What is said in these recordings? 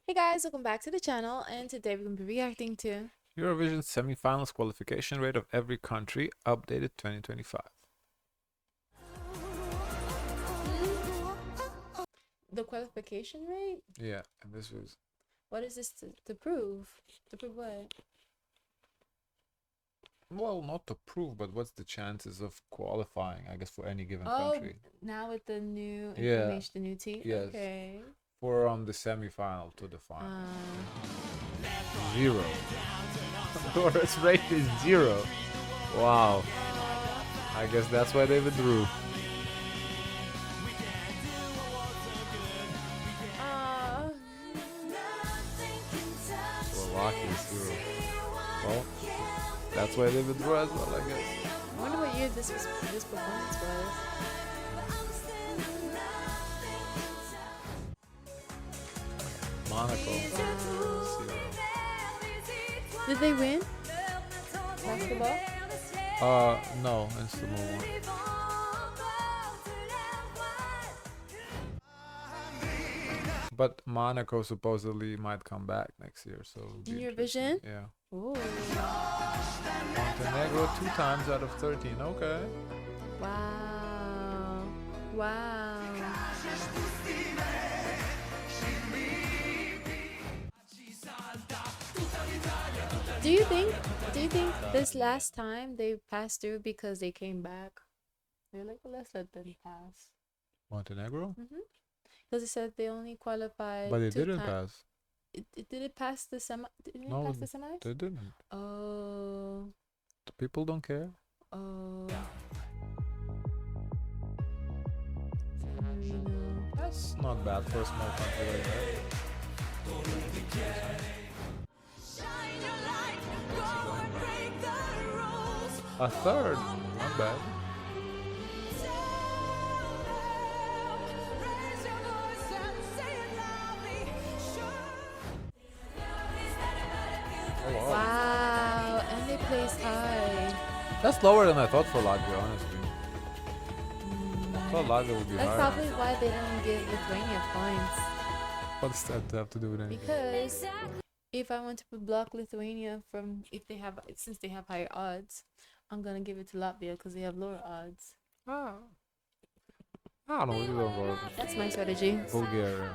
Hey guys, welcome back to the channel, and today we're going to be reacting to Eurovision Semifinals Qualification rate of every country updated 2025. the qualification rate. Yeah, and this was, What is this to prove? To prove what? well, not to prove, but what's the chances of qualifying, I guess, for any given Oh, country? now with the new Yeah, information, the new T. yes. Okay. For the semifinal to the final. Uh, 0. Dora's rate is 0. Wow. I guess that's why they withdrew. uh, Slovakia is 0. Well, that's why they withdrew as well, I guess. I wonder what year this performance was. Monaco. 0. Did they win basketball? No, it's the one. But Monaco supposedly might come back next year, so it'll be In interesting. Eurovision? Yeah. Ooh. Montenegro 2 times out of 13. Okay. Wow. Wow. Do you think this last time they passed through because they came back? They're like, let's let them pass. Montenegro? Because they said they only qualified. But it didn't pass. Did it pass the semi? Did it No, pass the semis? they didn't. Oh. The people don't care. Oh. San Marino. That's not bad for a small country like that. A third, not bad. Oh, wow. Wow, and they placed high. That's lower than I thought for Latvia, honestly. I thought Latvia would be That's higher. probably why they don't give Lithuania points. What's that have to do with anything? Because if I want to block Lithuania from since they have higher odds, I'm gonna give it to Latvia because they have lower odds. Ah. I don't know. You don't go. That's my strategy. Bulgaria.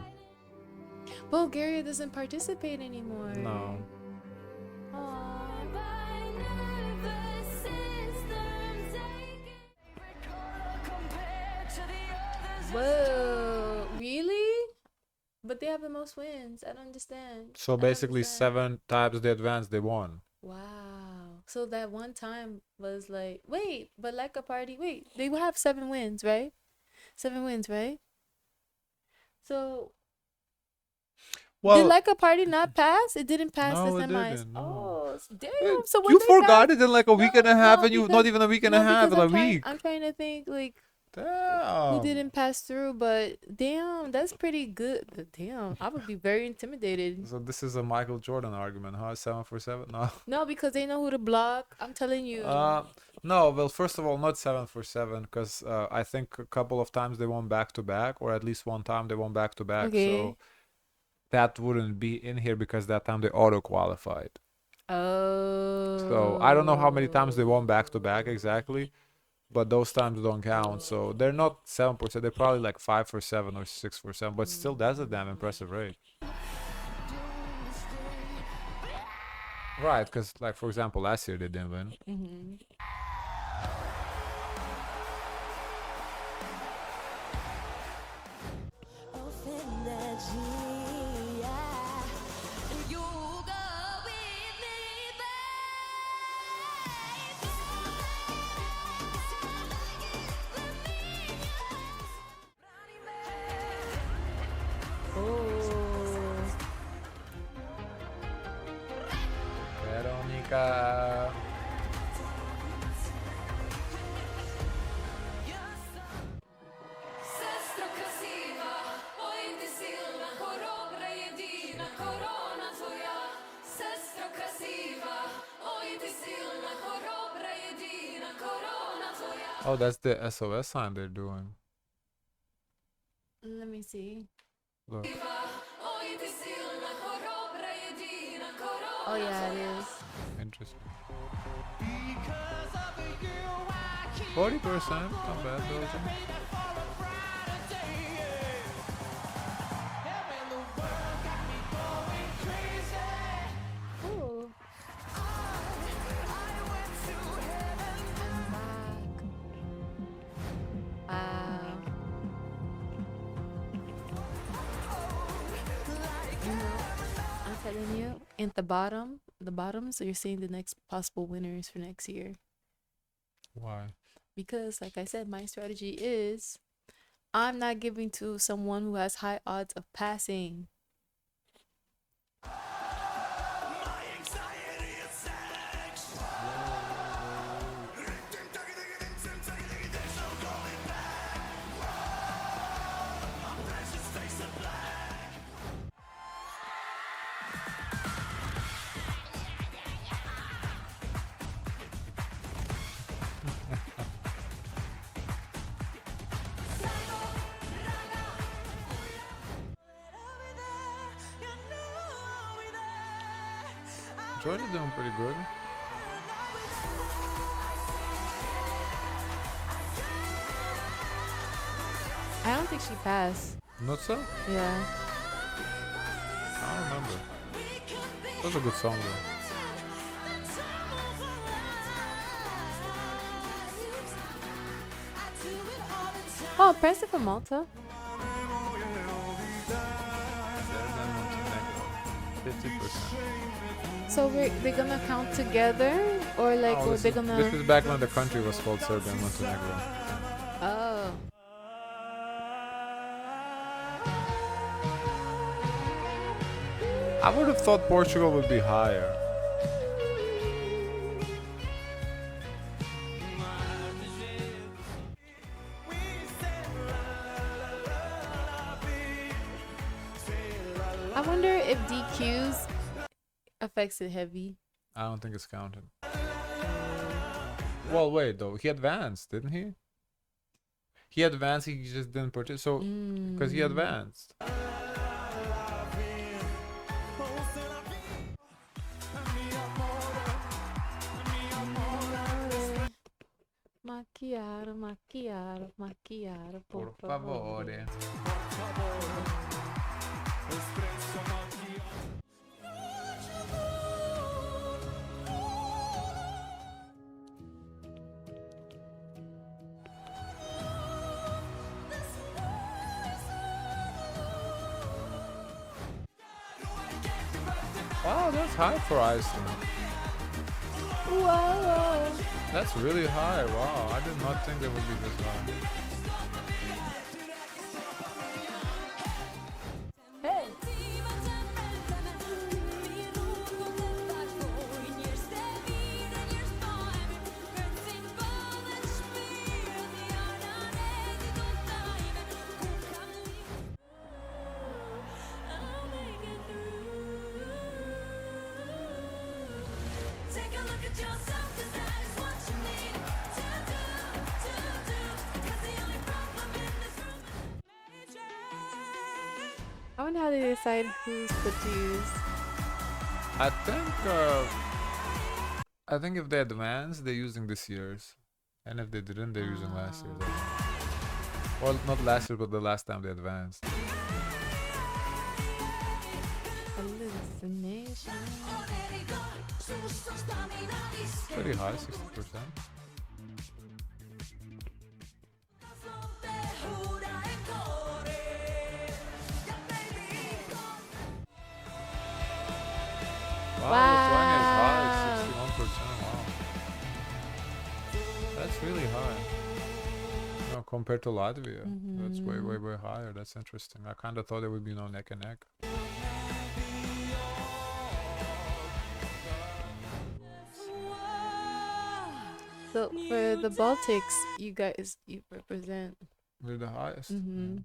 Bulgaria doesn't participate anymore. No. Aw. Whoa, really? But they have the most wins. I don't understand. So I don't basically, understand. 7 times they advanced, they won. Wow. So that one time was like, wait, but like a party, wait, they will have 7 wins, right? 7 wins, right? So did Well, like a party not pass? It didn't pass no, the it semis. didn't. No. Oh, damn. It- So what you they forgot passed? it in like a week and a half, No, and you not because- even a week and a no, half, because in a week. I'm trying to think like who Damn. didn't pass through, but damn, that's pretty good. Damn, I would be very intimidated. So this is a Michael Jordan argument, huh? 7 for 7? No. No, because they know who to block. I'm telling you. No. Well, first of all, not 7 for 7, because I think a couple of times they won back to back, or at least one time they won back to back. Okay. So that wouldn't be in here because that time they auto qualified. Oh. So I don't know how many times they won back to back exactly, but those times don't count. So they're not 7%. They're probably like 5 for 7 or 6 for 7. But still, that's a damn impressive rate. Right, because like for example, last year they didn't win. Oh. Veronica. Oh, that's the SOS sign they're doing. Let me see. Look. Oh yeah, it is. Interesting. 40%, not bad, Belgium. Ooh. Wow. You know, I'm telling you, at the bottom, so you're seeing the next possible winners for next year. Why? Because, like I said, my strategy is I'm not giving to someone who has high odds of passing. Jordan's doing pretty good. I don't think she passed. Not so? Yeah. I don't remember. That was a good song though. Oh, press it for Malta. Serbian Montenegro. 50%. So they're gonna count together, or like, Oh, or they're this gonna. is back when the country was called Serbia and Montenegro. Oh. I would have thought Portugal would be higher. I wonder if DQs affects it heavy. I don't think it's counted. Well, wait though. He advanced, didn't he? He advanced. He just didn't participate. So, because he advanced. Macchiato, macchiato, macchiato, Por favore. Wow, that's high for Iceland. Whoa. That's really high. Wow, I did not think they would be this high. Hey. I wonder how they decide who's put to use. I think if they advance, they're using this year's, and if they didn't, they're using last year's. Well, not last year, but the last time they advanced. Hallucination. Pretty high, 60%. Wow, Lithuania is high, 61%. Wow, that's really high. You know, compared to Latvia, that's way, way, way higher. That's interesting. I kind of thought it would be neck and neck. So for the Baltics, you represent. We're the highest. Mm-hmm.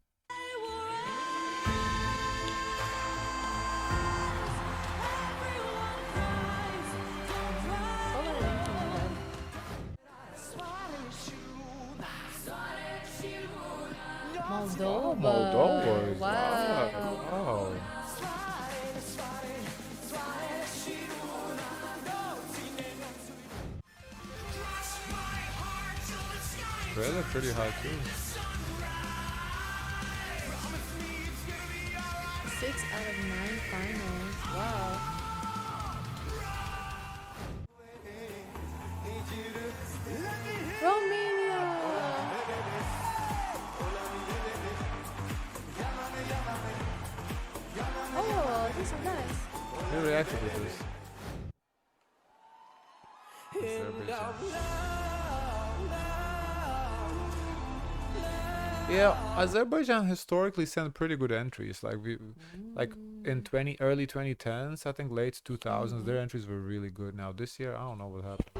Moldova. Moldova. Wow. Wow. Australia pretty high too. 6 out of 9 finals. Wow. Romania. Oh, this is nice. They reacted to this. Azerbaijan. Yeah, Azerbaijan historically sent pretty good entries. Like in early 2010s, I think late 2000s, their entries were really good. Now this year, I don't know what happened.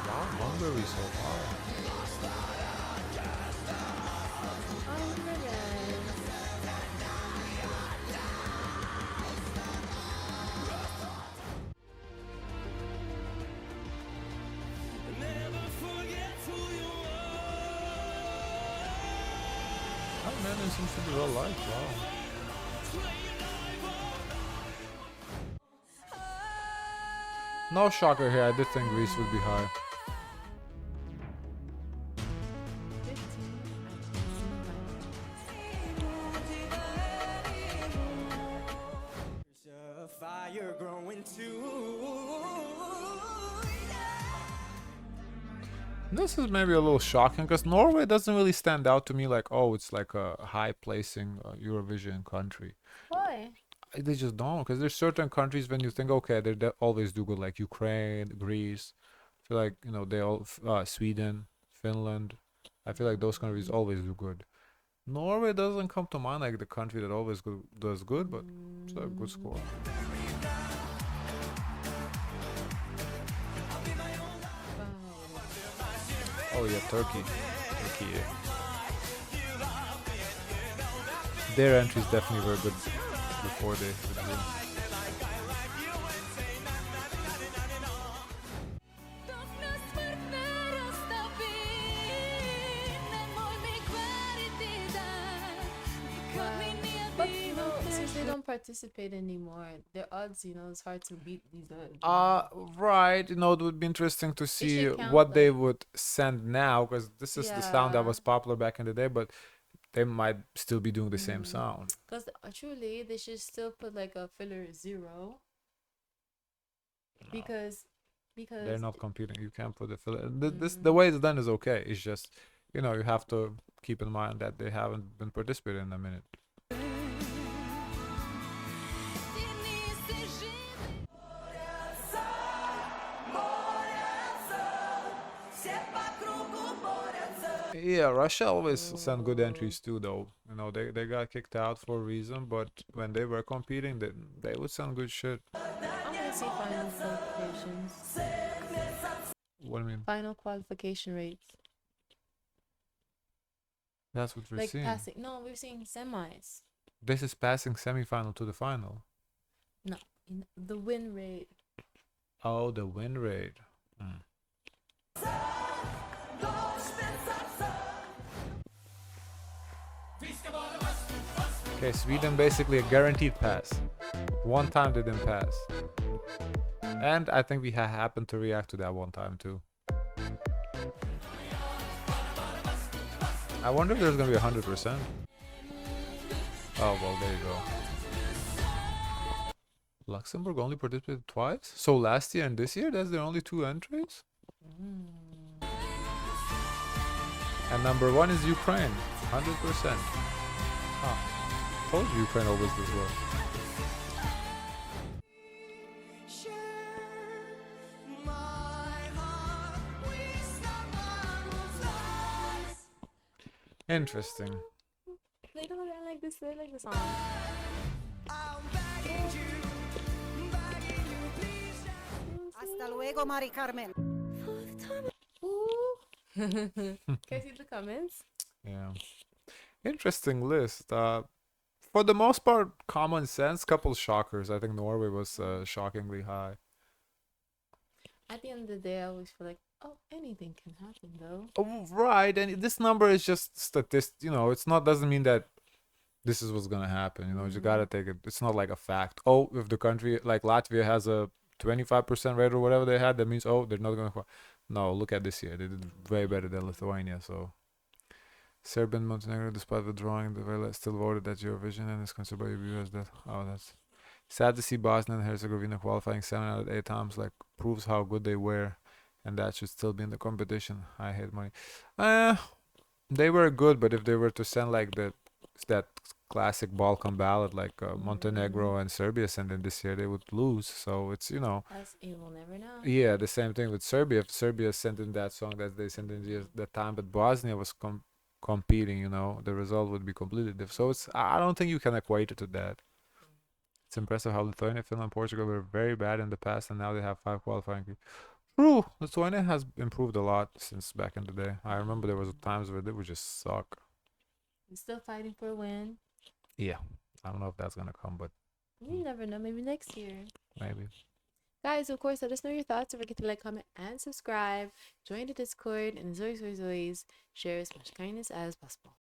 Wow, Hungary so far. Oh man, it seems to be well liked. Wow. No shocker here. I did think Greece would be high. 15. Fire growing too. This is maybe a little shocking because Norway doesn't really stand out to me like, oh, it's like a high placing Eurovision country. Why? They just don't, because there's certain countries when you think, okay, they always do good, like Ukraine, Greece. I feel like, they all, Sweden, Finland. I feel like those countries always do good. Norway doesn't come to mind like the country that always does good, but it's a good score. Oh yeah, Turkey. Turkey, yeah. Their entries definitely were good before they withdrew. But since they don't participate anymore, their odds, it's hard to beat these odds. Right. It would be interesting to see should count what they them. would send now, because this is the sound that Yeah. was popular back in the day, but they might still be doing the same sound. Because truly, they should still put like a filler 0. Because They're not competing. You can't put the filler. The way it's done is okay. It's just, you have to keep in mind that they haven't been participating in a minute. Yeah, Russia always sent good entries too, though. They got kicked out for a reason, but when they were competing, they would send good shit. I'm gonna see final qualifications. What do you mean? Final qualification rates. That's what we're Like seeing. passing. No, we're seeing semis. This is passing semifinal to the final. No, the win rate. Oh, the win rate. Okay, Sweden basically a guaranteed pass. One time they didn't pass. And I think we happened to react to that one time too. I wonder if there's gonna be 100%. Oh, well, there you go. Luxembourg only participated twice? So last year and this year, that's their only 2 entries? And number 1 is Ukraine, 100%. Told you Ukraine always does well. Interesting. They don't like this. They like the song. Hasta luego, Mari Carmen. Can I see the comments? Yeah. Interesting list. for the most part, common sense. Couple shockers. I think Norway was shockingly high. At the end of the day, I always feel like, oh, anything can happen though. Oh, right, and this number is just You know, it's not doesn't mean that this is what's gonna happen. You know, you gotta take it. It's not like a fact. Oh, if the country like Latvia has a 25% rate or whatever they had, that means oh they're not gonna. No, look at this year. They did way better than Lithuania. So Serbia and Montenegro, despite withdrawing, still voted at Eurovision and is considered by the US that that's sad to see Bosnia and Herzegovina qualifying 7 out of 8 times. Like proves how good they were, and that should still be in the competition. I hate money. They were good, but if they were to send like that classic Balkan ballad like Montenegro and Serbia sent in this year, they would lose. So it's As you will never know. yeah, the same thing with Serbia. If Serbia sent in that song that they sent in that time, but Bosnia was competing, the result would be completely different. So I don't think you can equate it to that. It's impressive how Lithuania, Finland, and Portugal were very bad in the past, and now they have 5 qualifying. True, Lithuania has improved a lot since back in the day. I remember there was times where they would just suck. I'm still fighting for a win. Yeah, I don't know if that's gonna come, but You never know. Maybe next year. maybe. Guys, of course, let us know your thoughts. Don't forget to like, comment, and subscribe. Join the Discord. And as always, share as much kindness as possible.